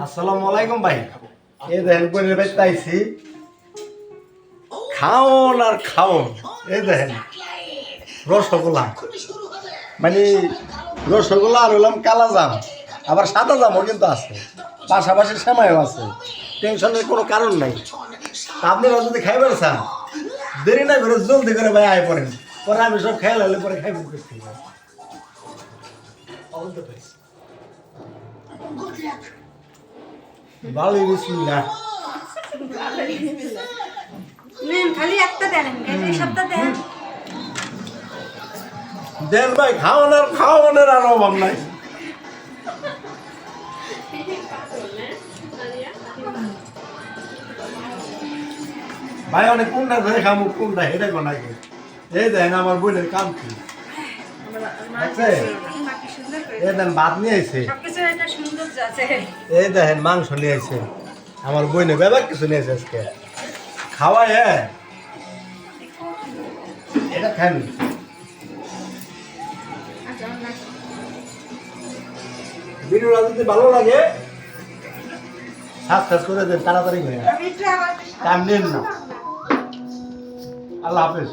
আসসালামু আলাইকুম ভাই। এই দেখেন বোনের বাড়িতে আইছি, খাওন আর খাওন। এই দেখেন রসগোল্লা, মানে রসগোল্লা আর হলাম কালা জাম, আবার সাদা জামও কিন্তু আছে, পাশাপাশি সেমাইও আছে। টেনশনের কোনো কারণ নাই। আপনারা যদি খাইবেন চান, দেরি না করে জলদি করে ভাই আয় পড়েন, পরে আমি সব খেয়াল হলে পরে খাইবেন করতে ভালোই বিসমিল্লাহ। খালি একটা দেন, এই সপ্তাহ দেন। দেন ভাই, খাওয়ানোর আর অভাব নাই। ভাই অনেক কোনটা ধরে খামু, কোনটা হেঁটে কোনাকে। এই দেন আমার বোনের কাম কি এই দেন ভাত নিয়ে আইছে, এই দেখেন মাংস নিয়ে আইছে আমার বোনে, ব্যাপার কিছু নিয়ে আইছে আজকে খাওয়াই। হ্যাঁ এটা খান, ভিডিওটা যদি ভালো লাগে সাবস্ক্রাইব করে দেন তাড়াতাড়ি করে, টাইম নেন না। আল্লাহ হাফেজ।